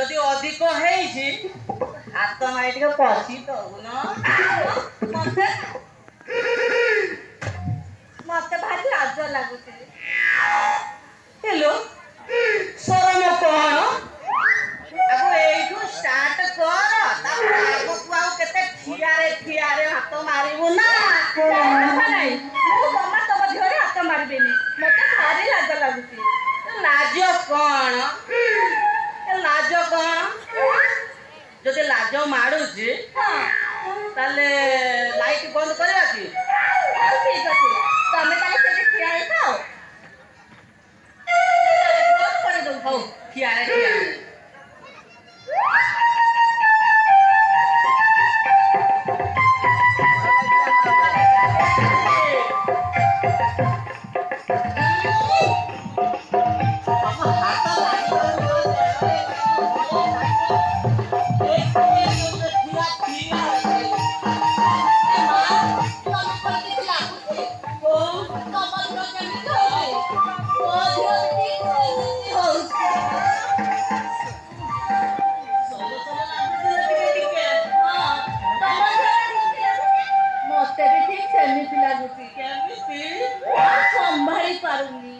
ଯଦି ଅଧିକ ହେଇଛି ହାତ ମାରି ଟିକେ ପଶି ଦଉନ। ମତେ ମତେ ଭାରି ଲାଜ ଲାଗୁଛି। ହେଲୋ ସରମ କଣ? ଆଗ ଏଇଠୁ ଷ୍ଟାର୍ଟ କର, ତାପରେ ଆଗକୁ ଆଉ କେତେ ଠିଆରେ ହାତ ମାରିବୁ ନା। ନାଇଁ ମୁଁ ଜମା ତମ ଝିଅରେ ହାତ ମାରିବିନି। ମତେ ଭାରି ଲାଜ ଲାଗୁଛି। ଲାଜ କଣ? ଲାଜ କଣ? ଯଦି ଲାଜ ମାଡୁଛି ତାହେଲେ ଲାଇଟ୍ ବନ୍ଦ କରିବା କି? ଠିକ ଅଛି, ତମେ ତାହେଲେ ସେଠି ଠିଆ ହେଇଥାଅ। ହଉ ଠିଆରେ। ମତେ ବି ଠିକ ସେମିତି ଲାଗୁଛି। ସମ୍ଭାଳି ପାରୁନି।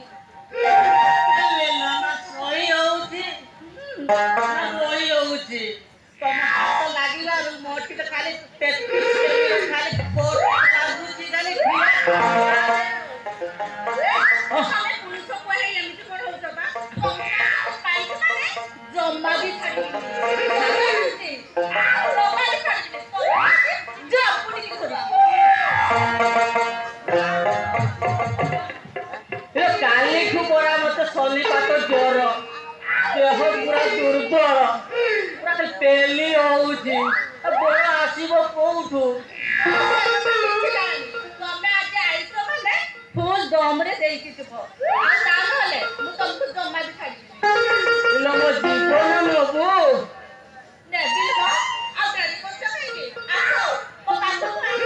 ତମ ହାତ ଲାଗିବାରୁ ମୋ ଟିକେ ଖାଲି ଲାଗୁଛି ଖାଲି। ଜମା ବି ଛାଡ଼ିବିନି। କାଲିଠୁ ପରା ମତେ ଶନିପାତ ଜ୍ୱର, ଦେହ ପୁରା ଦୁର୍ବଳ, ପୁରା ପେଲି ହଉଛି। ବଳ ଆସିବ କୋଉଠୁ? ତମେ ଆଜି ଆଇଛ ମାନେ ଫୁଲ୍ ଦମରେ ଦେଇକି ଯିବ। ଆଉ ତା ନହେଲେ ମୁଁ ତମକୁ ଜମା ବି ଛାଡ଼ିବିନି। ମୋ ଜୀବନ ନବୁ? ନେବିନି ମ, ଆଉ ଡେରି କରୁଛ କାହିଁକି? ଆସ ମୋ ପାଖକୁ ଆସ।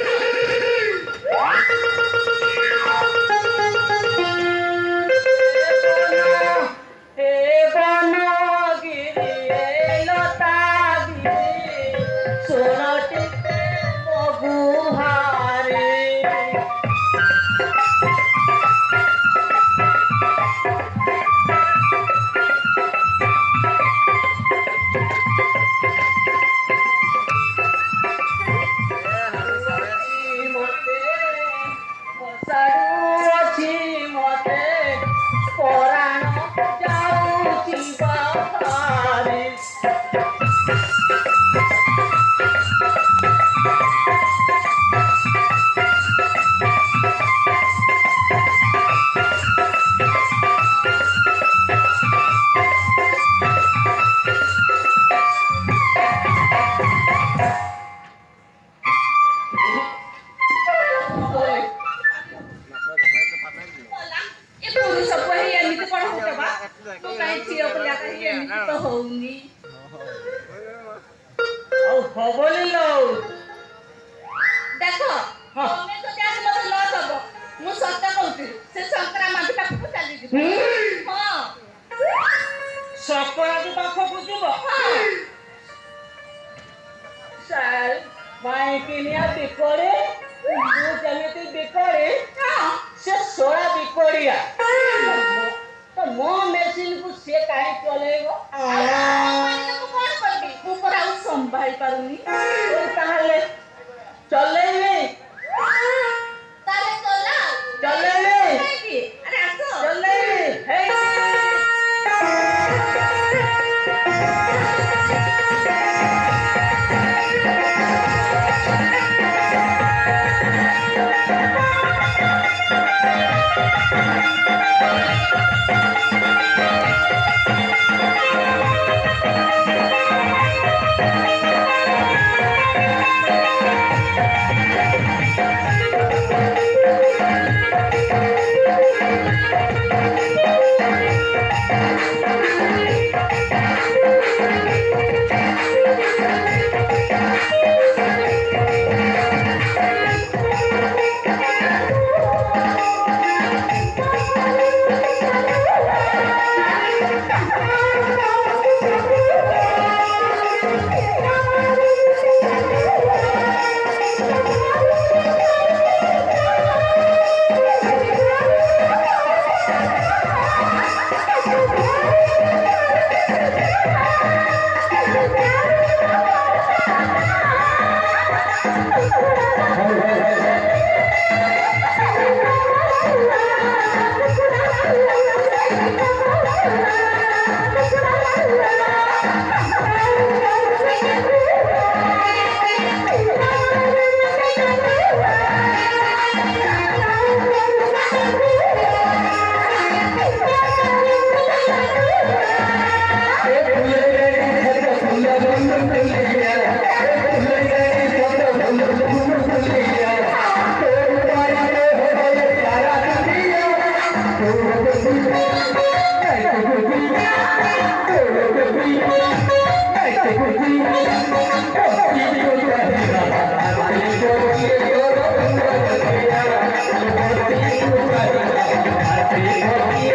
ହଉନି। ଆଉ ହବନି ଲୋ। ଦେଖ ତମେ ଯଦି ଆଜି ମତେ ନ ଦବ, ମୁଁ ସତ କହୁଛି ସେ ଶଙ୍କରା ମାଝି ପାଖକୁ ଚାଲିଯିବ। ହଁ ସକରାତି ପାଖକୁ ଯିବ? ମାଇକିନିଆ ବିକଳି, ମୁଁ ଯେମିତି ବିକଳି ସେ ସୋଳା ବିକଳିଆ। ତ ମୋ ମେସିନକୁ ସିଏ କାହିଁ ଚଲେଇବ? ମୁଁ କଣ କରିବି? ମୁଁ ପରା ଆଉ ସମ୍ଭାଳି ପାରୁନି। ତାହେଲେ ଚଲେଇବି? ତାହେଲେ ଚଲାଅ। ଚଲେଇବି? କାହିଁକି? ଆରେ ଆସ। ଚଲେଇବି? Thank you.